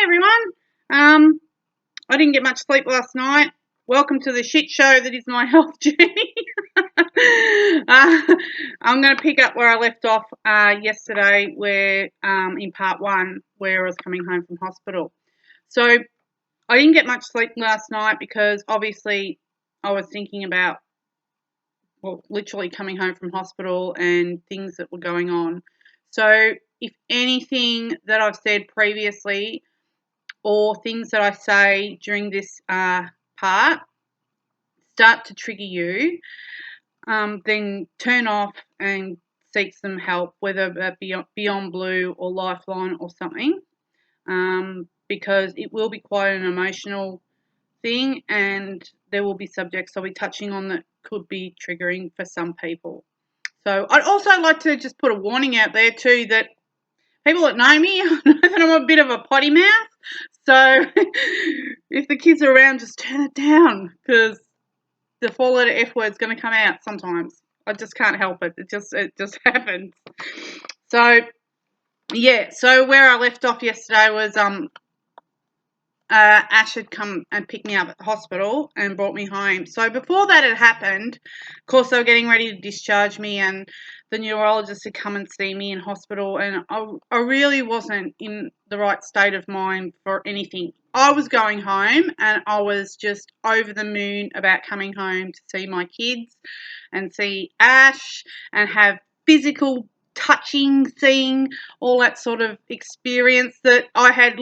Hi everyone. I didn't get much sleep last night. Welcome to the shit show that is my health journey. I'm going to pick up where I left off yesterday, where in part one, where I was coming home from hospital. So I didn't get much sleep last night because obviously I was thinking about, well, literally coming home from hospital and things that were going on. So if anything that I've said previously or things that I say during this part start to trigger you, then turn off and seek some help, whether that be Beyond Blue or Lifeline or something, because it will be quite an emotional thing, and there will be subjects I'll be touching on that could be triggering for some people. So I'd also like to just put a warning out there too, that people that know me know that I'm a bit of a potty mouth. So if the kids are around, just turn it down, because the four-letter F word's going to come out sometimes. I just can't help it. It just happens. So yeah. So where I left off yesterday was Ash had come and picked me up at the hospital and brought me home. So before that had happened, of course, they were getting ready to discharge me, and the neurologist had come and see me in hospital, and I really wasn't in the right state of mind for anything. I was going home, and I was just over the moon about coming home to see my kids and see Ash and have physical touching, seeing, all that sort of experience that I had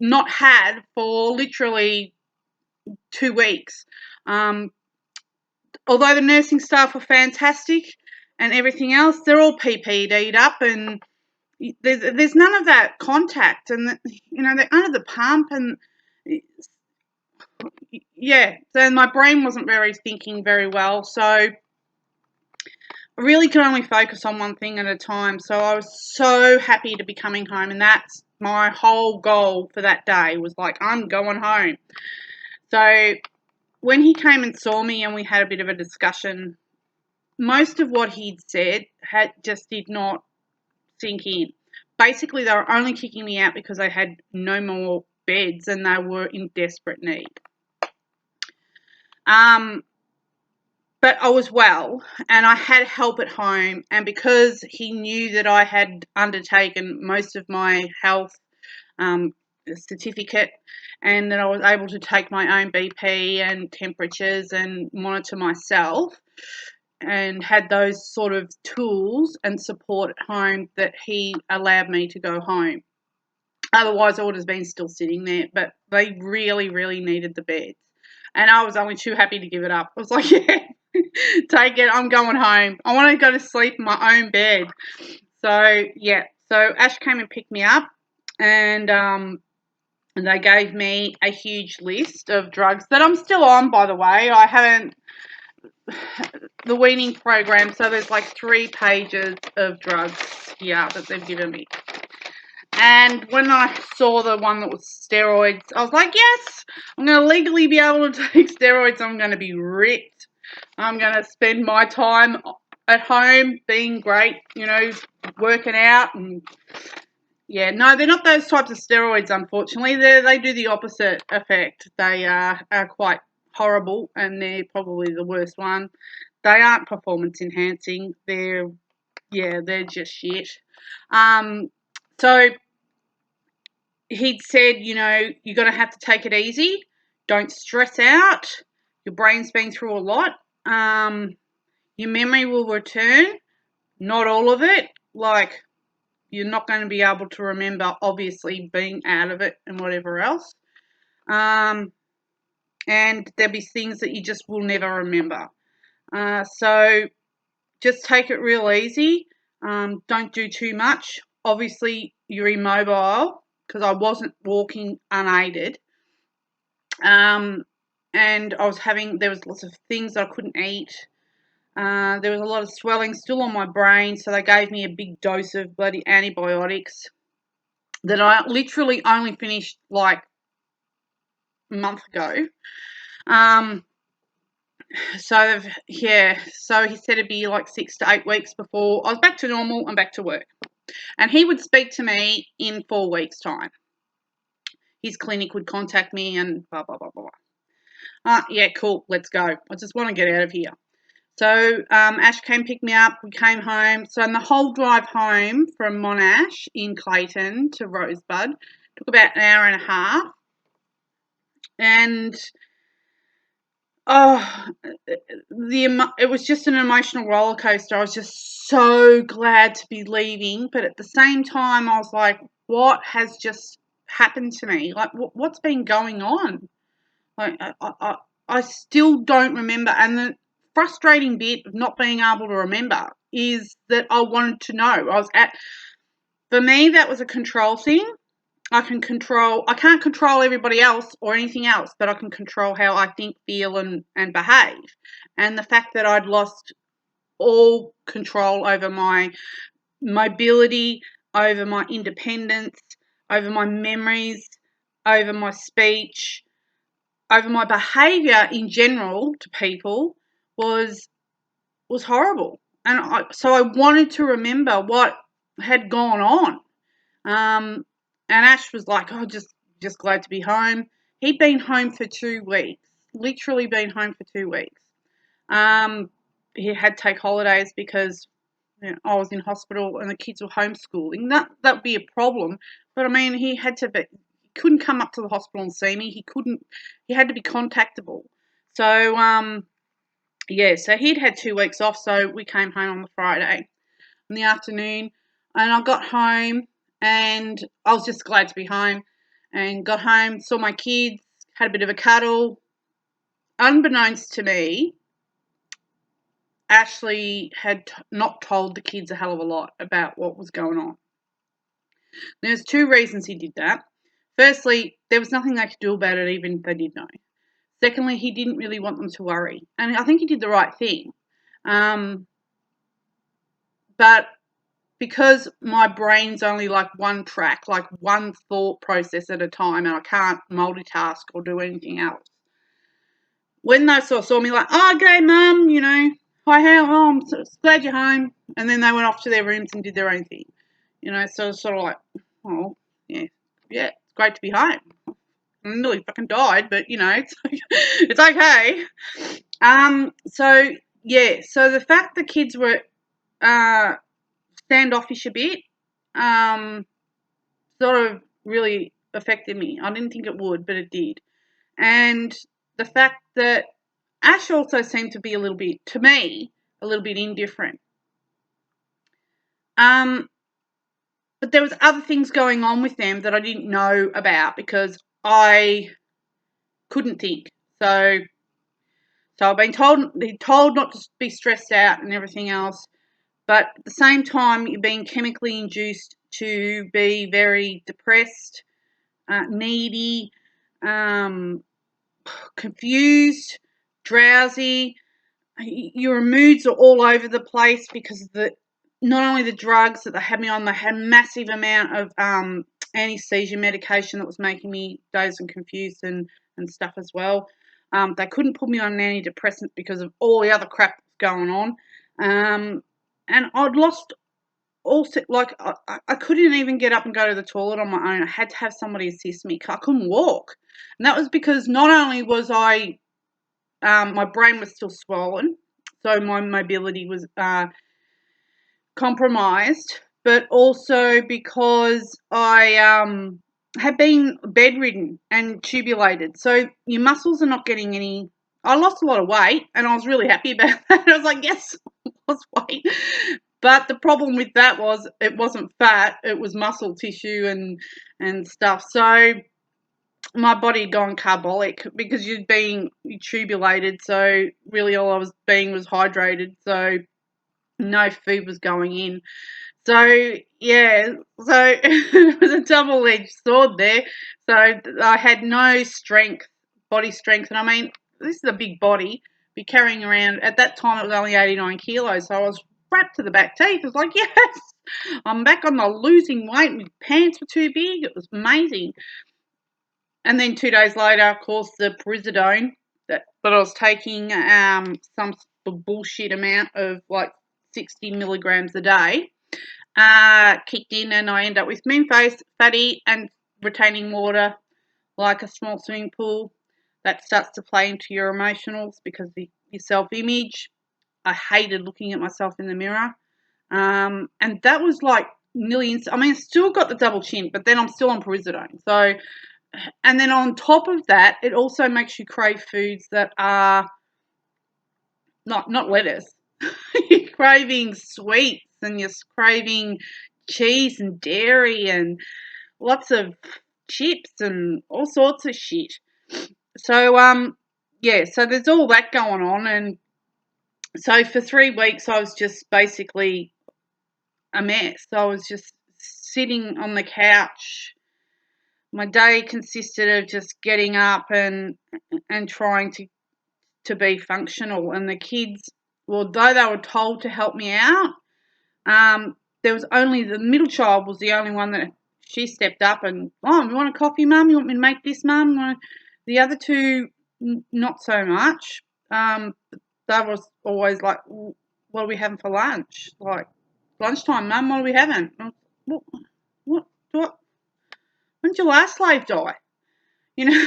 not had for literally 2 weeks. Although the nursing staff were fantastic and everything else, they're all PPD'd up, and there's none of that contact, and they're under the pump, and yeah, so my brain wasn't thinking very well, so I really could only focus on one thing at a time. So I was so happy to be coming home, and that's my whole goal for that day, was like, I'm going home. So when he came and saw me and we had a bit of a discussion, most of what he'd said just did not sink in. Basically, they were only kicking me out because they had no more beds and they were in desperate need. But I was well, and I had help at home, and because he knew that I had undertaken most of my health certificate, and that I was able to take my own BP and temperatures and monitor myself, and had those sort of tools and support at home, that he allowed me to go home. Otherwise, I would have been still sitting there, but they really, really needed the beds. And I was only too happy to give it up. I was like, yeah, take it. I'm going home. I want to go to sleep in my own bed. So, yeah. So Ash came and picked me up, and they gave me a huge list of drugs that I'm still on, by the way. I haven't, the weaning program, so there's like 3 pages of drugs here that they've given me. And when I saw the one that was steroids, I was like, yes, I'm going to legally be able to take steroids. I'm going to be ripped. I'm going to spend my time at home being great, working out. And yeah, no, they're not those types of steroids, unfortunately. They do the opposite effect. They are quite horrible, and they're probably the worst one. They aren't performance enhancing. They're just shit. So he'd said, you're going to have to take it easy. Don't stress out. Your brain's been through a lot. Your memory will return. Not all of it. Like, you're not going to be able to remember, obviously, being out of it and whatever else. And there'll be things that you just will never remember. So just take it real easy. Don't do too much. Obviously, you're immobile, because I wasn't walking unaided. And there was lots of things I couldn't eat. There was a lot of swelling still on my brain, so they gave me a big dose of bloody antibiotics that I literally only finished like a month ago. So he said it'd be like 6 to 8 weeks before I was back to normal and back to work. And he would speak to me in 4 weeks' time. his clinic would contact me and blah, blah, blah, blah. Yeah, cool, let's go. I just want to get out of here. So Ash came pick me up. We came home. So in the whole drive home from Monash in Clayton to Rosebud took about an hour and a half. And it was just an emotional roller coaster. I was just so glad to be leaving, but at the same time, I was like, "What has just happened to me? Like, what's been going on?" Like, I still don't remember. And the frustrating bit of not being able to remember is that I wanted to know. For me, that was a control thing. I can't control everybody else or anything else, but I can control how I think, feel, and behave. And the fact that I'd lost all control over my mobility, over my independence, over my memories, over my speech, over my behaviour in general to people was horrible. And so I wanted to remember what had gone on. And Ash was like, "Oh, just glad to be home." He'd been home for 2 weeks, literally been home for 2 weeks. He had to take holidays because I was in hospital and the kids were homeschooling. That would be a problem. But I mean, he couldn't come up to the hospital and see me. He had to be contactable. So, so he'd had 2 weeks off. So we came home on the Friday in the afternoon, and I got home and I was just glad to be home, and got home, saw my kids, had a bit of a cuddle. Unbeknownst to me, Ashley had not told the kids a hell of a lot about what was going on. There's 2 reasons he did that. Firstly, there was nothing they could do about it, even if they did know. Secondly, he didn't really want them to worry. And I think he did the right thing. But because my brain's only like one track, like one thought process at a time, and I can't multitask or do anything else. When they saw me like, "Oh, okay, Mum, hi, I'm so glad you're home," and then they went off to their rooms and did their own thing, so it's sort of like, "Oh, yeah, it's great to be home. I nearly fucking died, but it's okay." So the fact the kids were standoffish a bit, sort of really affected me. I didn't think it would, but it did. And the fact that Ash also seemed to be a little bit indifferent. But there was other things going on with them that I didn't know about because I couldn't think. So I've been told not to be stressed out and everything else. But at the same time, you're being chemically induced to be very depressed, needy, confused, drowsy. Your moods are all over the place because not only the drugs that they had me on, they had a massive amount of anesthesia medication that was making me dazed and confused and stuff as well. They couldn't put me on antidepressants because of all the other crap that's going on. And I'd lost I couldn't even get up and go to the toilet on my own. I had to have somebody assist me. I couldn't walk. And that was because not only was my brain was still swollen, so my mobility was compromised, but also because I had been bedridden and tubulated. So your muscles are not getting any. I lost a lot of weight, and I was really happy about that. I was like, yes, I lost weight. But the problem with that was it wasn't fat; it was muscle tissue and stuff. So my body had gone carbolic because you'd been tubulated. So really, all I was being was hydrated. So no food was going in. So yeah, so it was a double-edged sword there. So I had no body strength, and I mean, this is a big body. Be carrying around at that time it was only 89 kilos, so I was wrapped to the back teeth. It was like, yes, I'm back on the losing weight. My pants were too big. It was amazing. And then 2 days later, of course, the Perizidone that I was taking some bullshit amount of like 60 milligrams a day kicked in, and I ended up with moon face, fatty, and retaining water like a small swimming pool. That starts to play into your emotionals because your self-image. I hated looking at myself in the mirror. And that was like nearly, I mean, I still got the double chin, but then I'm still on Perizidone. So, and then on top of that, it also makes you crave foods that are not lettuce. You're craving sweets and you're craving cheese and dairy and lots of chips and all sorts of shit. So, yeah, so there's all that going on. And so for 3 weeks, I was just basically a mess. I was just sitting on the couch. My day consisted of just getting up and trying to be functional. And the kids, well, though they were told to help me out, there was only the middle child was the only one that she stepped up and, oh, you want a coffee, Mum? You want me to make this, Mum? The other two, not so much. That was always like, what are we having for lunch? Like, lunchtime, Mum, what are we having? What? When did your last slave die? You know,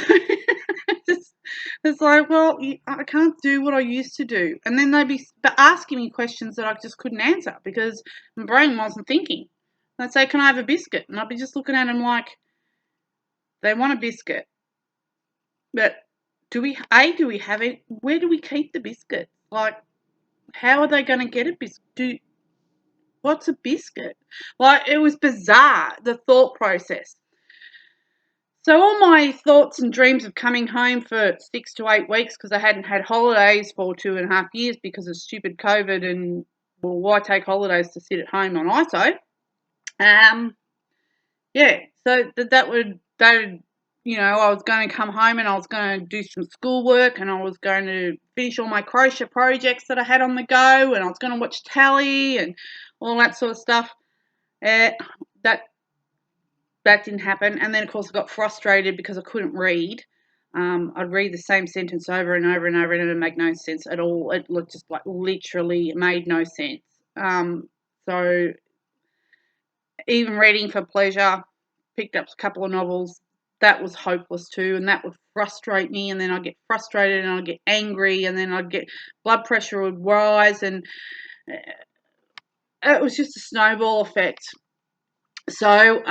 it's like, well, I can't do what I used to do. And then they'd be asking me questions that I just couldn't answer because my brain wasn't thinking. They'd say, can I have a biscuit? And I'd be just looking at them like, they want a biscuit. But do we have it? Where do we keep the biscuit? Like, how are they going to get a biscuit? What's a biscuit? Like, it was bizarre, the thought process. So all my thoughts and dreams of coming home for 6 to 8 weeks, because I hadn't had holidays for 2.5 years because of stupid COVID and, well, why take holidays to sit at home on ISO? Yeah, so that would, you know, I was going to come home and I was going to do some schoolwork and I was going to finish all my crochet projects that I had on the go and I was going to watch telly and all that sort of stuff. That didn't happen. And then, of course, I got frustrated because I couldn't read. I'd read the same sentence over and over and over and it would make no sense at all. It looked just like literally made no sense. So even reading for pleasure, picked up a couple of novels. That was hopeless too, and that would frustrate me. And then I'd get frustrated and I'd get angry and then I'd get blood pressure would rise and it was just a snowball effect. So,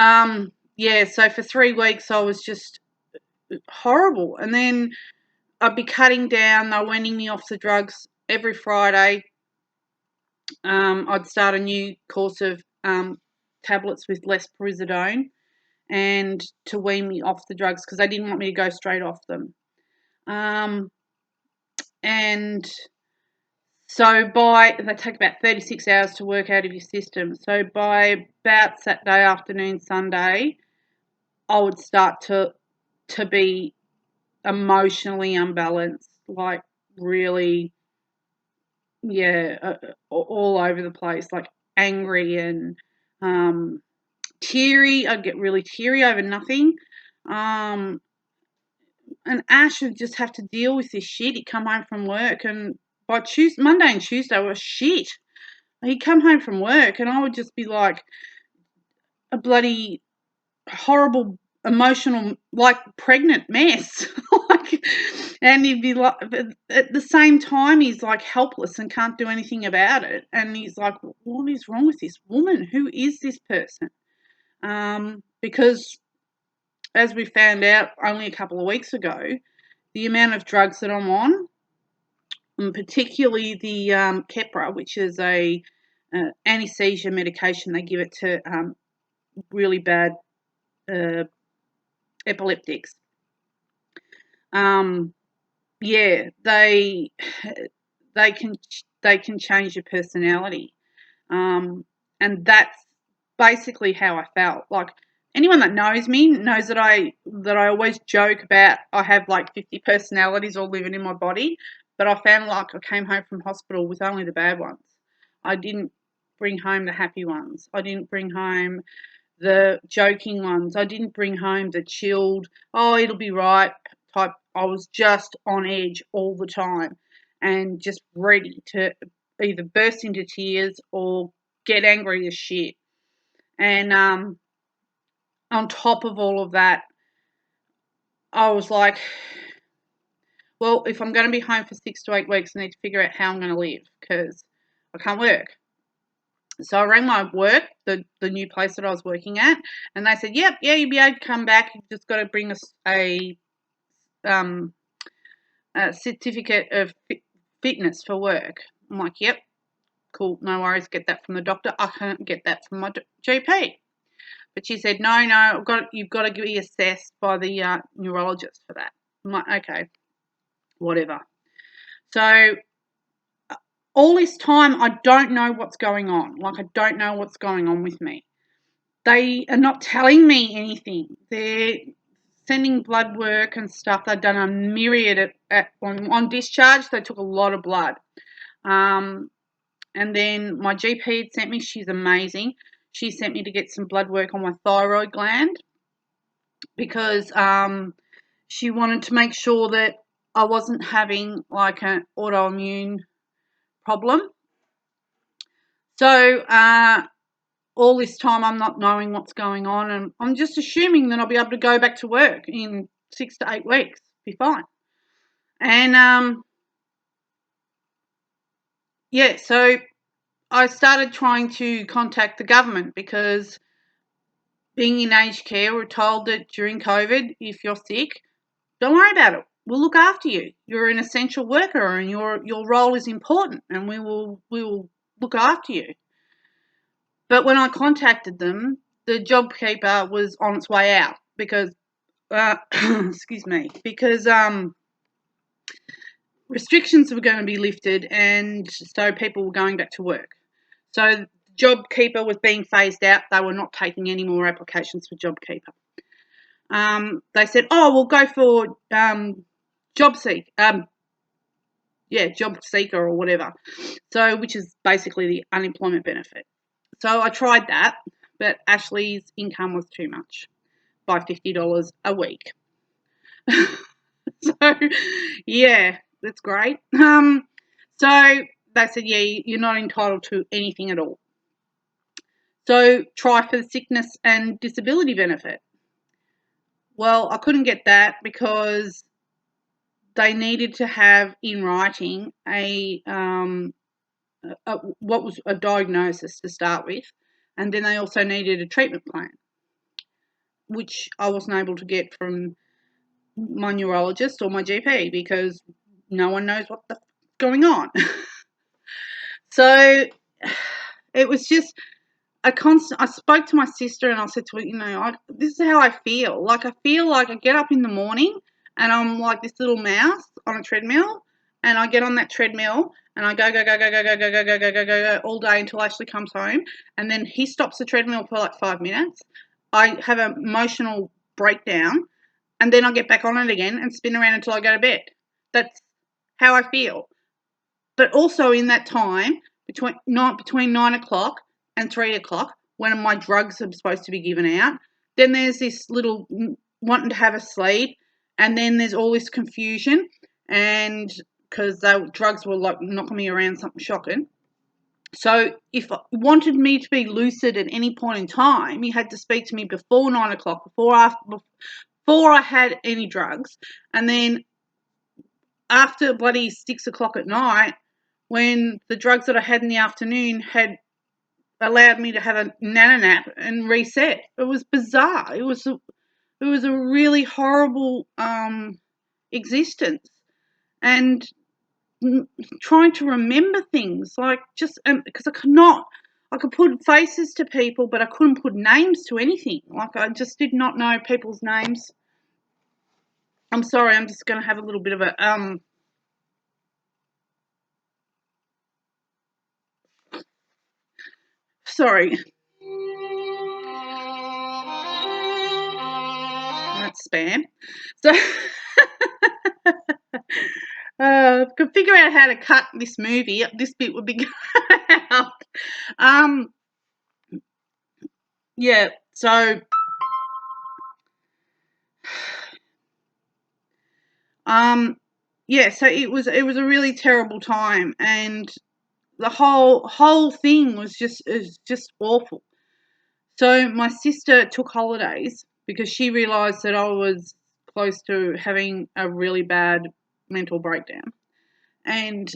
yeah, so for 3 weeks I was just horrible. And then I'd be cutting down. They were weaning me off the drugs every Friday. I'd start a new course of tablets with less Perizidone and to wean me off the drugs because they didn't want me to go straight off them. And so they take about 36 hours to work out of your system. So by about Saturday afternoon, Sunday, I would start to be emotionally unbalanced, like really, yeah, all over the place, like angry and teary. I'd get really teary over nothing. And Ash would just have to deal with this shit. He'd come home from work and by Monday and Tuesday were shit. He'd come home from work and I would just be like a bloody horrible emotional, like pregnant mess. Like, and he'd be like, at the same time, he's like helpless and can't do anything about it. And he's like, what is wrong with this woman? Who is this person? Because as we found out only a couple of weeks ago, the amount of drugs that I'm on, and particularly the Keppra, which is a anesthesia medication, they give it to really bad epileptics. Yeah, they can change your personality, and that's basically how I felt. Like anyone that knows me knows that I always joke about I have like 50 personalities all living in my body, but I found like I came home from hospital with only the bad ones. I didn't bring home the happy ones. I didn't bring home the joking ones. I didn't bring home the chilled, oh, it'll be right type. I was just on edge all the time and just ready to either burst into tears or get angry as shit. And on top of all of that, I was like, well, if I'm going to be home for 6 to 8 weeks, I need to figure out how I'm going to live because I can't work. So I rang my work, the new place that I was working at, and they said, yep, yeah, you'll be able to come back. You've just got to bring us a certificate of fitness for work. I'm like, yep, cool, no worries, get that from the doctor. I can't get that from my GP. But she said, no, you've got to be assessed by the neurologist for that. I'm like, okay, whatever. So all this time, I don't know what's going on. Like, I don't know what's going on with me. They are not telling me anything. They're sending blood work and stuff. They've done a myriad on discharge. They took a lot of blood. And then my GP had sent me, she's amazing. She sent me to get some blood work on my thyroid gland because she wanted to make sure that I wasn't having like an autoimmune problem. So all this time I'm not knowing what's going on, and I'm just assuming that I'll be able to go back to work in 6 to 8 weeks, be fine. And yeah, so I started trying to contact the government because being in aged care, we're told that during COVID, if you're sick, don't worry about it. We'll look after you. You're an essential worker and your role is important and we will look after you. But when I contacted them, the JobKeeper was on its way out because excuse me, because restrictions were going to be lifted and so people were going back to work. So JobKeeper was being phased out. They were not taking any more applications for JobKeeper. They said, oh, we'll go for JobSeeker or whatever. So, which is basically the unemployment benefit. So I tried that, but Ashley's income was too much by $50 a week. So, yeah, that's great. So they said, yeah, you're not entitled to anything at all. So try for the sickness and disability benefit. Well, I couldn't get that because they needed to have in writing what was a diagnosis to start with, and then they also needed a treatment plan, which I wasn't able to get from my neurologist or my GP because no one knows what's going on. So it was just a constant. I spoke to my sister and I said to her, this is how I feel. Like I feel like I get up in the morning and I'm like this little mouse on a treadmill, and I get on that treadmill and I go all day until Ashley comes home, and then he stops the treadmill for like 5 minutes. I have an emotional breakdown, and then I get back on it again and spin around until I go to bed. That's how I feel. But also in that time, between 9 o'clock and 3 o'clock, when my drugs are supposed to be given out, then there's this little wanting to have a sleep, and then there's all this confusion, and because the drugs were like knocking me around something shocking. So if I wanted me to be lucid at any point in time, you had to speak to me before 9 o'clock, before I had any drugs, and then after bloody 6 o'clock at night, when the drugs that I had in the afternoon had allowed me to have a nana nap and reset. It was bizarre. It was a really horrible existence, and trying to remember things like just because I could put faces to people, but I couldn't put names to anything. Like I just did not know people's names. I'm sorry. I'm just going to have a little bit of a sorry. That's spam. So could figure out how to cut this movie. This bit would be cut out. Yeah. So yeah. So it was a really terrible time, and the whole thing was just awful. So my sister took holidays because she realised that I was close to having a really bad mental breakdown. And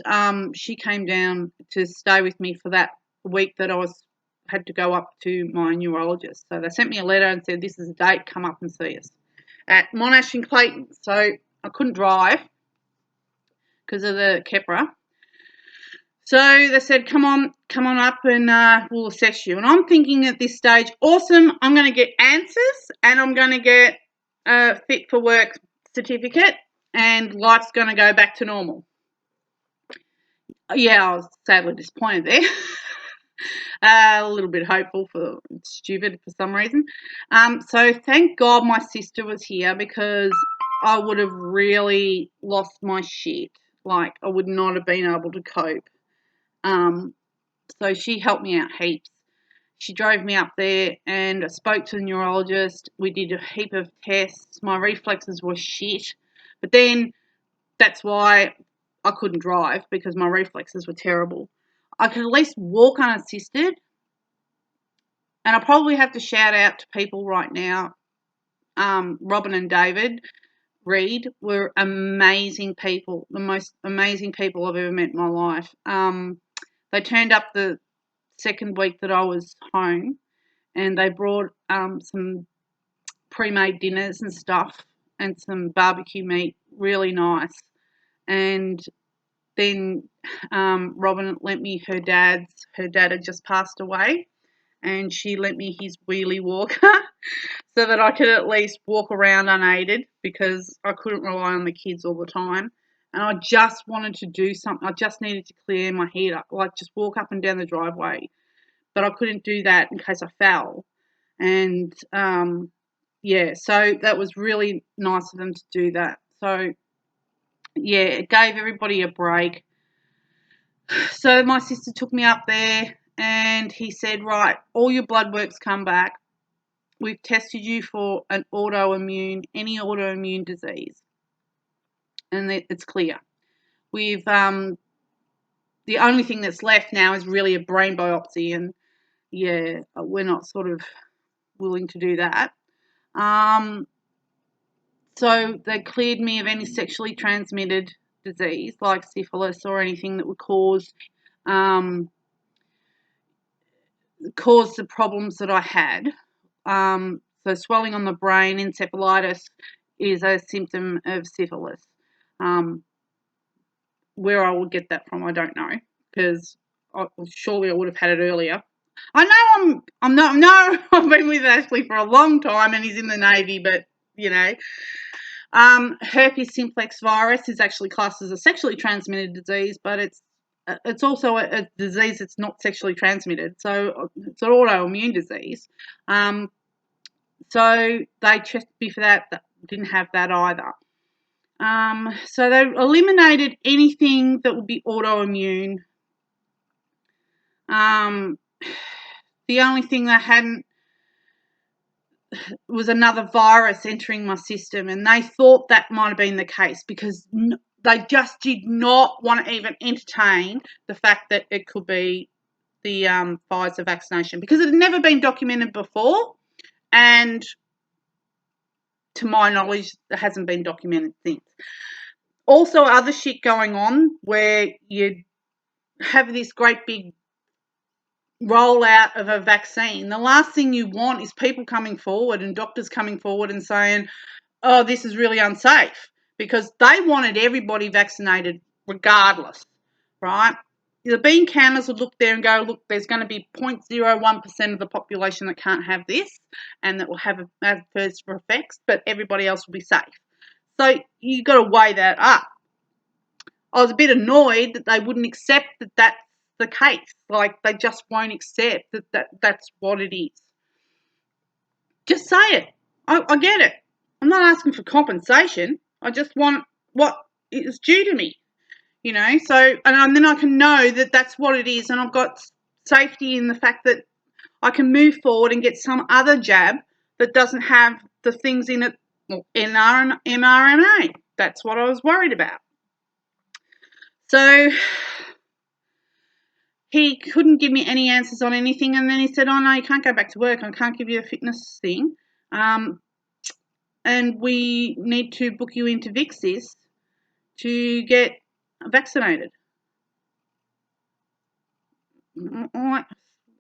she came down to stay with me for that week that I had to go up to my neurologist. So they sent me a letter and said, this is a date, come up and see us at Monash in Clayton. So I couldn't drive because of the Keppra. So they said, come on up and we'll assess you. And I'm thinking at this stage, awesome, I'm going to get answers and I'm going to get a fit for work certificate and life's going to go back to normal. Yeah, I was sadly disappointed there. A little bit hopeful for stupid for some reason. So thank God my sister was here because I would have really lost my shit. Like I would not have been able to cope. So she helped me out heaps. She drove me up there and I spoke to the neurologist. We did a heap of tests. My reflexes were shit. But then that's why I couldn't drive because my reflexes were terrible. I could at least walk unassisted. And I probably have to shout out to people right now. Robin and David Reed were amazing people, the most amazing people I've ever met in my life. They turned up the second week that I was home and they brought some pre-made dinners and stuff and some barbecue meat, really nice. And then Robin lent me her dad had just passed away, and she lent me his wheelie walker so that I could at least walk around unaided because I couldn't rely on the kids all the time. And I just wanted to do something. I just needed to clear my head up, like just walk up and down the driveway. But I couldn't do that in case I fell. And, yeah, so that was really nice of them to do that. So, yeah, it gave everybody a break. So my sister took me up there and he said, right, all your blood work's come back. We've tested you for any autoimmune disease. And it's clear. We've, the only thing that's left now is really a brain biopsy. And yeah, we're not sort of willing to do that. So they cleared me of any sexually transmitted disease like syphilis or anything that would cause the problems that I had. So swelling on the brain, encephalitis is a symptom of syphilis. Where I would get that from, I don't know, because surely I would have had it earlier. I know I've been with Ashley for a long time and he's in the Navy, but you know, herpes simplex virus is actually classed as a sexually transmitted disease, but it's also a disease that's not sexually transmitted, so it's an autoimmune disease. So they tested me for that. Didn't have that either. So they eliminated anything that would be autoimmune. The only thing they hadn't was another virus entering my system, and they thought that might have been the case because they just did not want to even entertain the fact that it could be the Pfizer vaccination because it had never been documented before, and to my knowledge, it hasn't been documented since. Also, other shit going on where you have this great big rollout of a vaccine. The last thing you want is people coming forward and doctors coming forward and saying, oh, this is really unsafe, because they wanted everybody vaccinated regardless, right? The bean counters would look there and go, look, there's going to be 0.01% of the population that can't have this and that will have adverse effects, but everybody else will be safe. So you've got to weigh that up. I was a bit annoyed that they wouldn't accept that that's the case. Like, they just won't accept that that's what it is. Just say it. I get it. I'm not asking for compensation. I just want what is due to me, you know. So, and then I can know that that's what it is, and I've got safety in the fact that I can move forward and get some other jab that doesn't have the things in it, well, mRNA. That's what I was worried about. So he couldn't give me any answers on anything, and then he said, oh, no, you can't go back to work. I can't give you a fitness thing. and we need to book you into Vixis to get vaccinated. I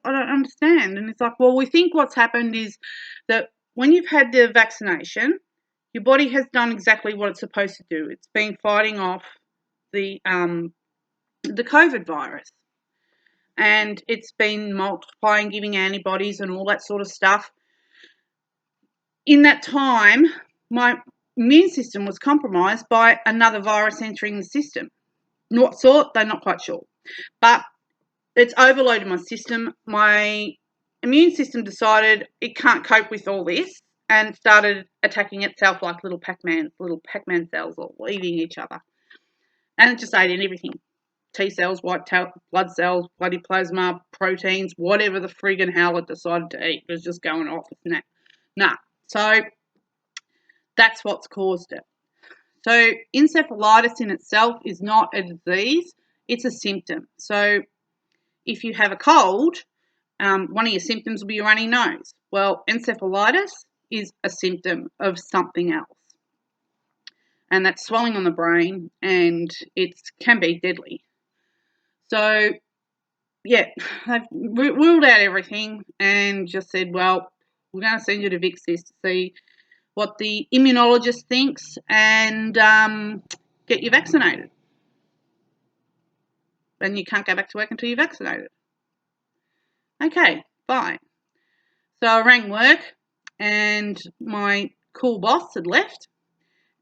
don't understand. And it's like, well, we think what's happened is that when you've had the vaccination, your body has done exactly what it's supposed to do. It's been fighting off the COVID virus, and it's been multiplying, giving antibodies and all that sort of stuff. In that time, my immune system was compromised by another virus entering the system. What sort? They're not quite sure. But it's overloaded my system. My immune system decided it can't cope with all this and started attacking itself like little Pac-Man cells, all eating each other. And it just ate in everything. T cells, white blood cells, bloody plasma, proteins, whatever the friggin' hell it decided to eat. It was just going off. Nah. So that's what's caused it. So encephalitis in itself is not a disease, it's a symptom. So if you have a cold, one of your symptoms will be your runny nose. Well, encephalitis is a symptom of something else. And that's swelling on the brain, and it can be deadly. So, yeah, they've ruled out everything and just said, well, we're going to send you to Vixis to see what the immunologist thinks and get you vaccinated. And you can't go back to work until you're vaccinated. Okay, fine. So I rang work, and my cool boss had left,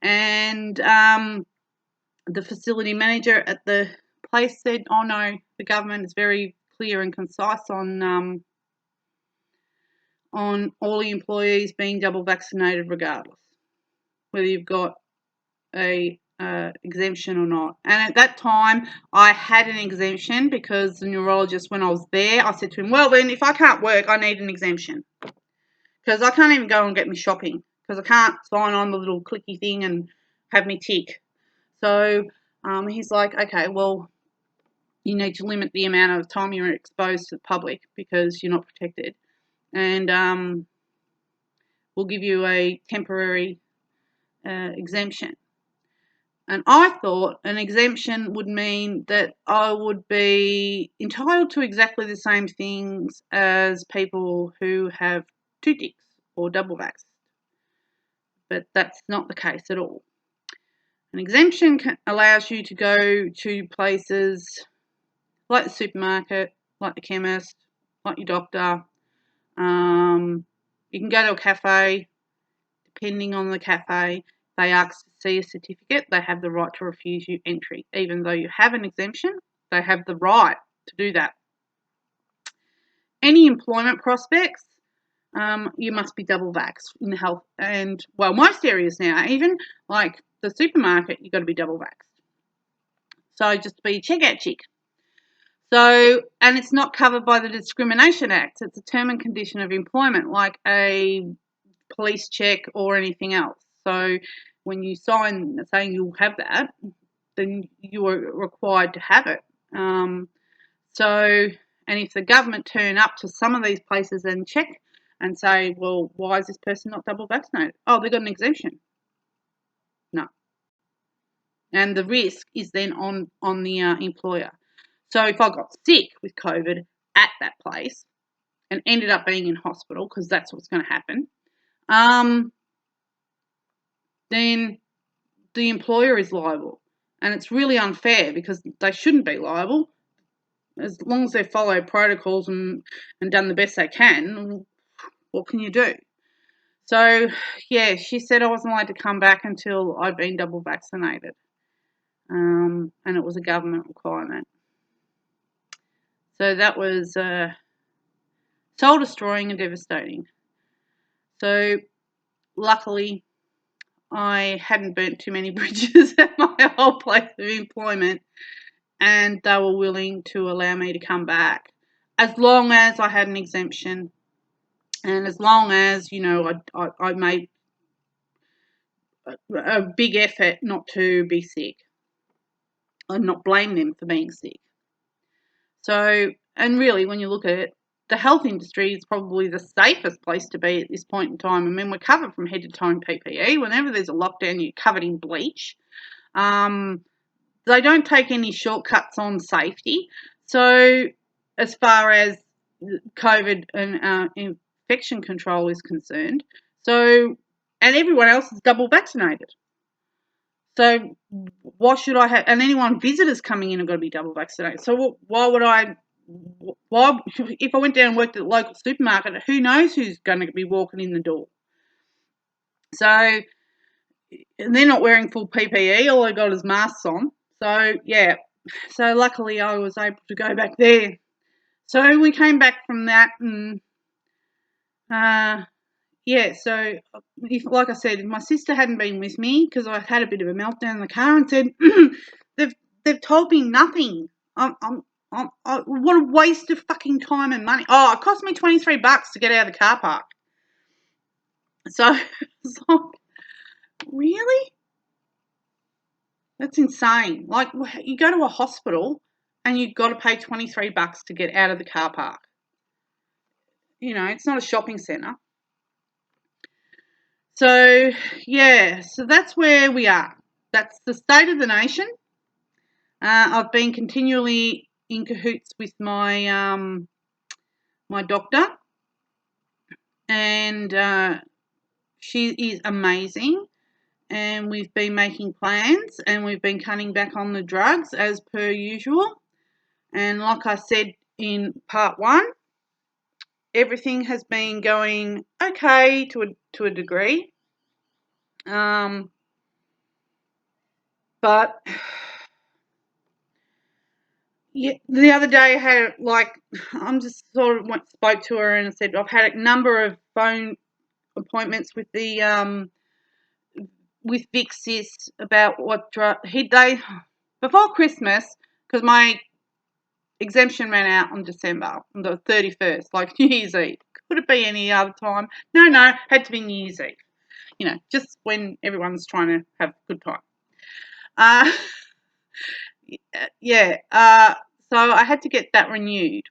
and the facility manager at the place said, oh no, the government is very clear and concise on all the employees being double vaccinated regardless, whether you've got a exemption or not. And at that time, I had an exemption because the neurologist, when I was there, I said to him, well, then if I can't work, I need an exemption because I can't even go and get me shopping because I can't sign on the little clicky thing and have me tick. So he's like, okay, well, you need to limit the amount of time you're exposed to the public because you're not protected. And we'll give you a temporary exemption. And I thought an exemption would mean that I would be entitled to exactly the same things as people who have two ticks or double vaxxed. But that's not the case at all. An exemption allows you to go to places like the supermarket, like the chemist, like your doctor. You can go to a cafe. Depending on the cafe, they ask to see a certificate. They have the right to refuse you entry. Even though you have an exemption, they have the right to do that. Any employment prospects, you must be double vaxxed in the health. And, well, most areas now, even like the supermarket, you've got to be double vaxxed. So just be a checkout chick. So, and it's not covered by the Discrimination Act. It's a term and condition of employment, like a police check or anything else. So when you sign saying you'll have that, then you are required to have it. And if the government turn up to some of these places and check and say, well, why is this person not double vaccinated? Oh, they got an exemption. No. And the risk is then on the employer. So if I got sick with COVID at that place and ended up being in hospital, because that's what's going to happen, then the employer is liable. And it's really unfair because they shouldn't be liable. As long as they follow protocols and done the best they can, what can you do? So, yeah, she said I wasn't allowed to come back until I'd been double vaccinated. And it was a government requirement. So that was soul-destroying and devastating. So, luckily, I hadn't burnt too many bridges at my old place of employment, and they were willing to allow me to come back as long as I had an exemption and as long as, you know, I made a big effort not to be sick and not blame them for being sick. So, and really, when you look at it, the health industry is probably the safest place to be at this point in time. I mean, we're covered from head to toe in PPE. Whenever there's a lockdown, you're covered in bleach. They don't take any shortcuts on safety. So as far as COVID and infection control is concerned, and everyone else is double vaccinated. So why should I have, and anyone visitors coming in have got to be double vaccinated. So why, if I went down and worked at the local supermarket, who knows who's going to be walking in the door? So they're not wearing full PPE. All they got is masks on. So, yeah. So luckily I was able to go back there. So we came back from that and, so like I said, if my sister hadn't been with me, because I had a bit of a meltdown in the car and said, they've told me nothing. What a waste of fucking time and money. Oh, it cost me $23 to get out of the car park. So, it's like, really? That's insane. Like, you go to a hospital and you've got to pay $23 to get out of the car park. You know, it's not a shopping centre. So, yeah, so that's where we are. That's the state of the nation. I've been continually in cahoots with my my doctor, and she is amazing. And we've been making plans, and we've been cutting back on the drugs as per usual. And like I said in part 1, everything has been going okay to a degree. But yeah, the other day I had I'm just sort of spoke to her and said I've had a number of phone appointments with the with Vixis about what drug they before Christmas, because my exemption ran out on December, on the 31st, like New Year's Eve. Could it be any other time? No, had to be New Year's Eve. You know, just when everyone's trying to have a good time. So I had to get that renewed.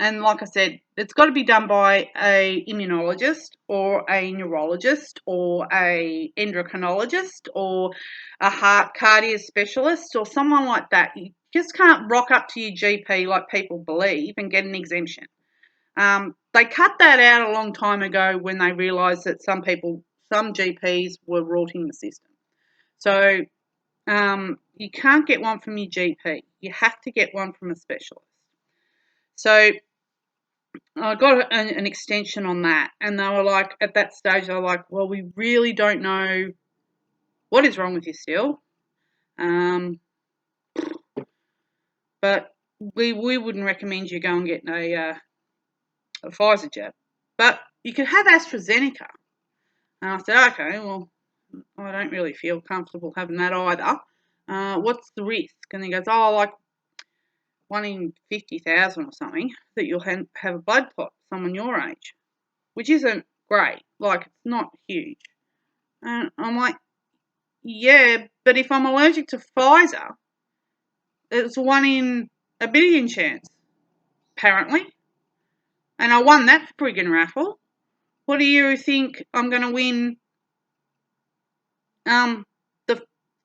And like I said, it's got to be done by a immunologist or a neurologist or a endocrinologist or a heart cardio specialist or someone like that. You just can't rock up to your GP like people believe and get an exemption. They cut that out a long time ago when they realised that some GPs were rorting the system. So you can't get one from your GP. You have to get one from a specialist. So I got an extension on that, and they were like, at that stage, they were like, well, we really don't know what is wrong with you still, but we wouldn't recommend you go and get a Pfizer jab, but you could have AstraZeneca. And I said, okay, well, I don't really feel comfortable having that either. What's the risk? And he goes, oh, like 1 in 50,000 or something that you'll have a blood clot, someone your age, which isn't great. Like, it's not huge. And I'm like, yeah, but if I'm allergic to Pfizer, it's 1 in a billion chance, apparently. And I won that friggin' raffle. What do you think I'm going to win the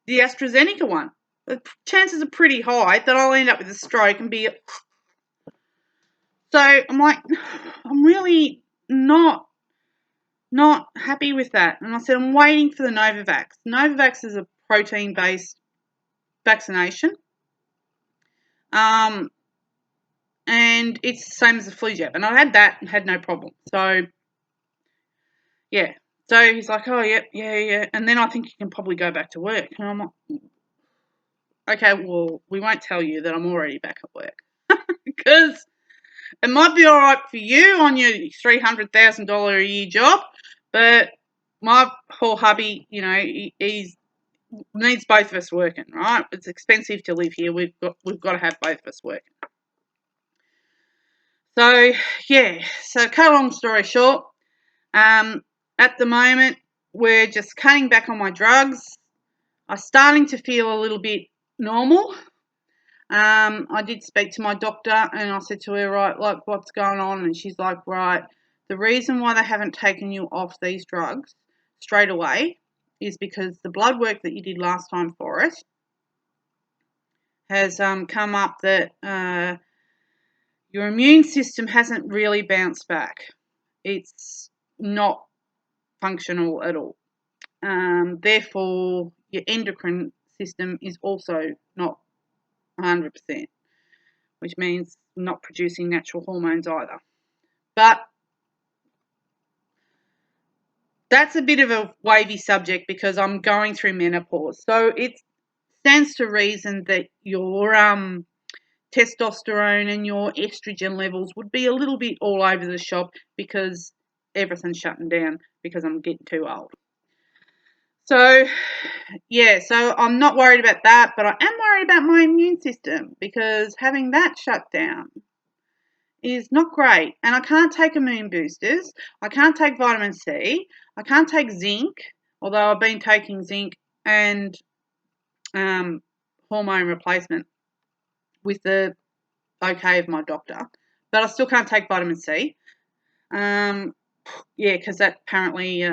AstraZeneca one? The chances are pretty high that I'll end up with a stroke and be... So I'm like, I'm really not happy with that. And I said, I'm waiting for the Novavax. Novavax is a protein-based vaccination. And it's the same as the flu jab. And I had that and had no problem. So, yeah. So he's like, oh, yeah. And then I think you can probably go back to work. And I'm like, okay, well, we won't tell you that I'm already back at work. Because it might be all right for you on your $300,000 a year job, but my poor hubby, you know, he's needs both of us working, right? It's expensive to live here. We've got to have both of us working. So, yeah. So, cut a long story short, at the moment, we're just cutting back on my drugs. I'm starting to feel a little bit normal. I did speak to my doctor and I said to her, right, like, what's going on? And she's like, right, the reason why they haven't taken you off these drugs straight away is because the blood work that you did last time for it has come up that your immune system hasn't really bounced back. It's not functional at all. Therefore, your endocrine system is also not 100%, which means not producing natural hormones either. But that's a bit of a wavy subject because I'm going through menopause. So it stands to reason that your testosterone and your estrogen levels would be a little bit all over the shop because everything's shutting down because I'm getting too old. So, yeah, so I'm not worried about that, but I am worried about my immune system because having that shut down is not great. And I can't take immune boosters. I can't take vitamin C. I can't take zinc, although I've been taking zinc and hormone replacement with the okay of my doctor. But I still can't take vitamin C. Yeah, because that's apparently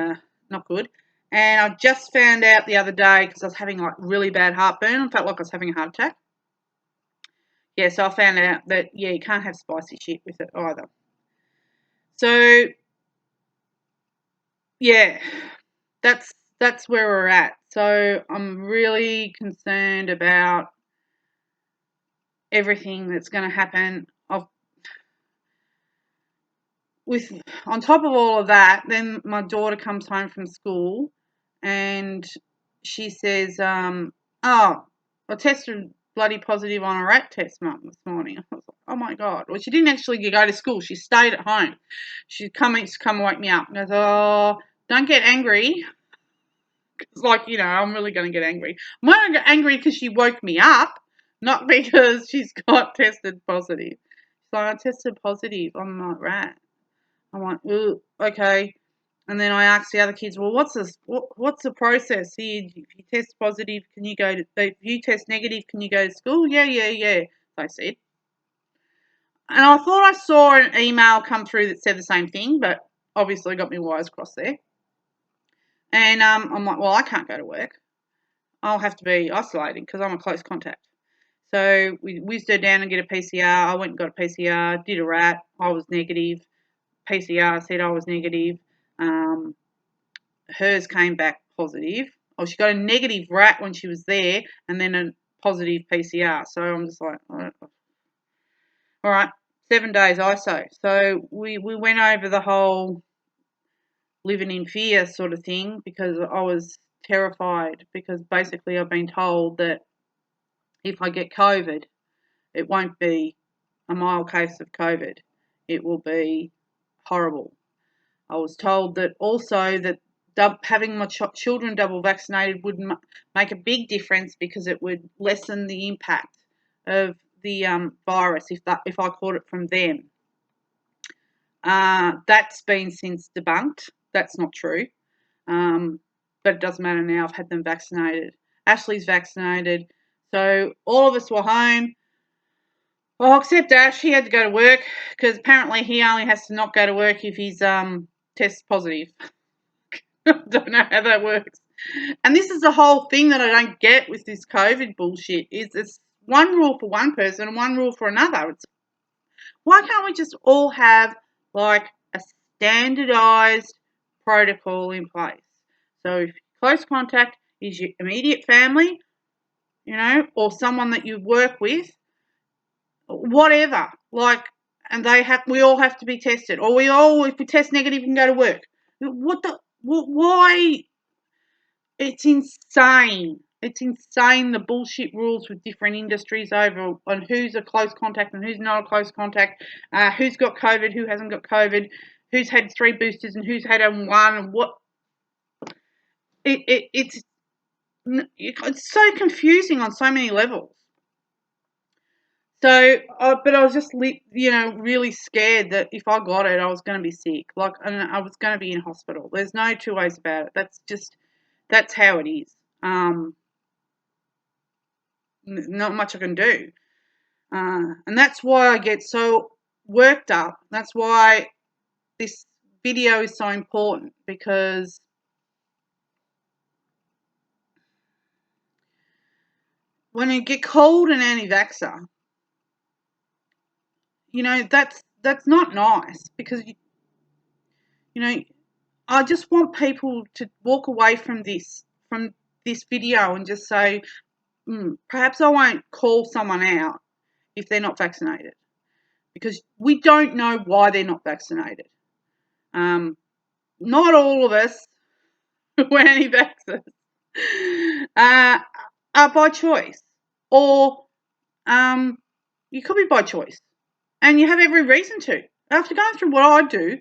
not good. And I just found out the other day because I was having like really bad heartburn. I felt like I was having a heart attack. Yeah, so I found out that, yeah, you can't have spicy shit with it either. So, yeah, that's where we're at. So I'm really concerned about everything that's going to happen. On top of all of that, then my daughter comes home from school and she says, oh, I tested bloody positive on a rat test, Mum, this morning. I was like, oh my God. Well, she didn't actually go to school. She stayed at home. She come wake me up and goes, oh, don't get angry. It's like, I'm really going to get angry. I'm going to get angry because she woke me up, not because she's got tested positive. So I tested positive on my rat. I'm like, ooh, okay. And then I asked the other kids, well, what's the process here? If you test positive, if you test negative, can you go to school? Yeah, I said. And I thought I saw an email come through that said the same thing, but obviously got my wires crossed there. And I'm like, well, I can't go to work. I'll have to be isolated because I'm a close contact. So we whizzed her down and get a PCR. I went and got a PCR, did a rat. I was negative. PCR said I was negative. Hers came back positive. Oh, she got a negative rat when she was there and then a positive PCR. So I'm just like, all right, 7 days ISO. So we went over the whole living in fear sort of thing because I was terrified because basically I've been told that if I get COVID, it won't be a mild case of COVID. It will be horrible. I was told that also that having my children double vaccinated would make a big difference because it would lessen the impact of the virus if I caught it from them. That's been since debunked. That's not true. But it doesn't matter now. I've had them vaccinated. Ashley's vaccinated. So all of us were home. Well, except Ash, he had to go to work because apparently he only has to not go to work if he's test positive. I don't know how that works. And this is the whole thing that I don't get with this COVID bullshit is it's one rule for one person and one rule for another. Why can't we just all have like a standardized protocol in place? So if close contact is your immediate family, or someone that you work with, whatever, and we all have to be tested, or if we test negative, we can go to work. Why? It's insane. It's insane the bullshit rules with different industries over on who's a close contact and who's not a close contact, who's got COVID, who hasn't got COVID, who's had 3 boosters and who's had one, and what. It's so confusing on so many levels. So, but I was just, really scared that if I got it, I was going to be sick. And I was going to be in hospital. There's no two ways about it. That's how it is. Not much I can do. And that's why I get so worked up. That's why this video is so important, because when you get called an anti-vaxxer, that's not nice, because I just want people to walk away from this video and just say, perhaps I won't call someone out if they're not vaccinated, because we don't know why they're not vaccinated. Not all of us who are anti-vaxxers are by choice, or you could be by choice, and you have every reason to. After going through what I do,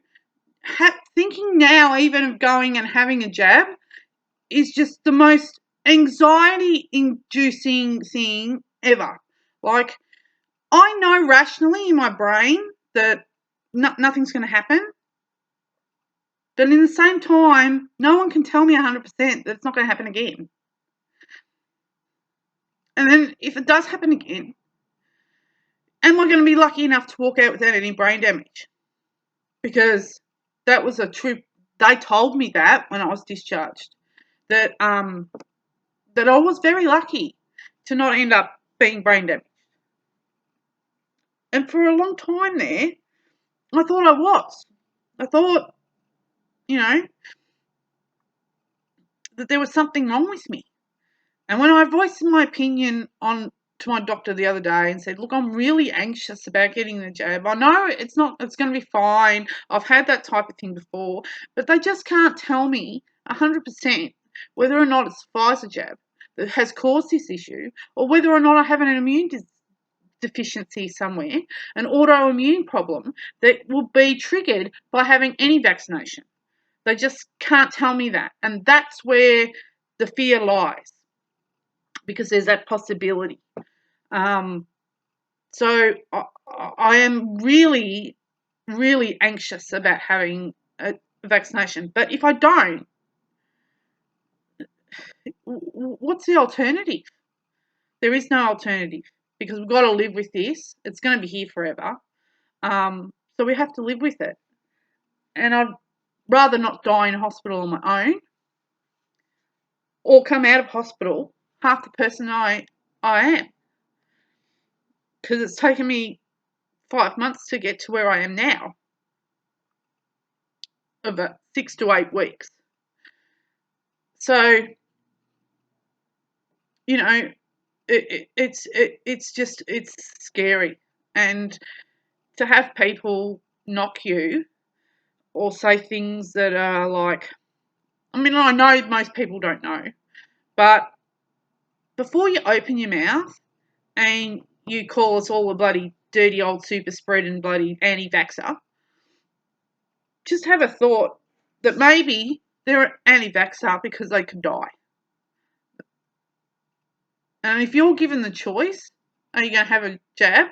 thinking now even of going and having a jab is just the most anxiety-inducing thing ever. Like, I know rationally in my brain that nothing's going to happen, but in the same time, no one can tell me 100% that it's not going to happen again. And then if it does happen again, am I going to be lucky enough to walk out without any brain damage? Because that was a true. They told me that when I was discharged, that I was very lucky to not end up being brain damaged. And for a long time there, I thought I was. I thought, that there was something wrong with me. And when I voiced my opinion to my doctor the other day and said, look, I'm really anxious about getting the jab. I know it's going to be fine. I've had that type of thing before, but they just can't tell me 100% whether or not it's Pfizer jab that has caused this issue, or whether or not I have an immune deficiency somewhere, an autoimmune problem that will be triggered by having any vaccination. They just can't tell me that. And that's where the fear lies, because there's that possibility. So I am really, really anxious about having a vaccination. But if I don't, what's the alternative? There is no alternative, because we've got to live with this. It's going to be here forever. So we have to live with it. And I'd rather not die in hospital on my own, or come out of hospital half the person I am. Because it's taken me 5 months to get to where I am now, about 6 to 8 weeks. So, it's scary. And to have people knock you or say things that are like, I know most people don't know, but before you open your mouth and you call us all a bloody dirty old super spread and bloody anti-vaxxer, just have a thought that maybe they're anti-vaxxer because they could die. And if you're given the choice, are you going to have a jab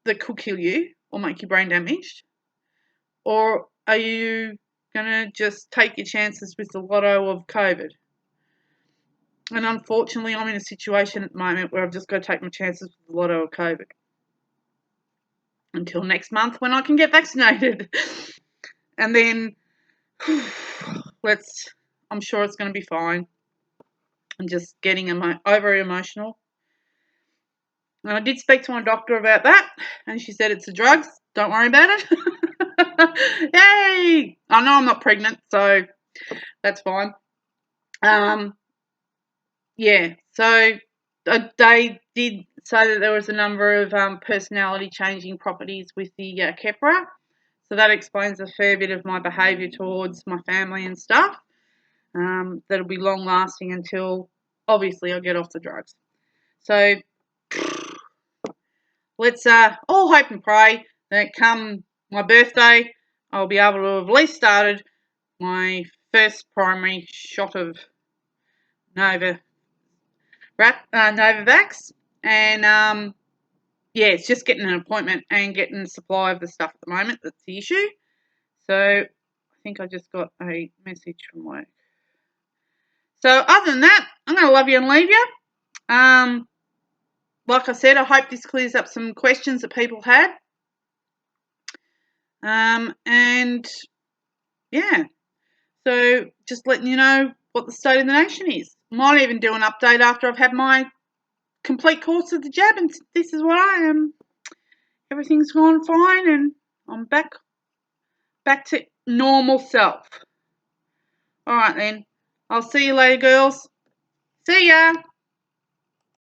that could kill you or make you brain damaged? Or are you going to just take your chances with the lotto of COVID? And unfortunately, I'm in a situation at the moment where I've just got to take my chances with the lotto of COVID until next month when I can get vaccinated. And then I'm sure it's going to be fine. I'm just getting over emotional. And I did speak to my doctor about that, and she said it's the drugs. Don't worry about it. Yay! I know I'm not pregnant, so that's fine. Yeah, so they did say that there was a number of personality-changing properties with the Keppra. So that explains a fair bit of my behaviour towards my family and stuff. That'll be long-lasting until, obviously, I get off the drugs. So let's all hope and pray that come my birthday, I'll be able to have at least started my first primary shot of Novavax. And it's just getting an appointment and getting supply of the stuff at the moment that's the issue. So I think I just got a message from work. So other than that, I'm going to love you and leave you. like I said, I hope this clears up some questions that people had. And yeah, so just letting you know what the state of the nation is. Might even do an update after I've had my complete course of the jab, and this is what I am. Everything's gone fine, and I'm back to normal self. All right then. I'll see you later, girls. See ya.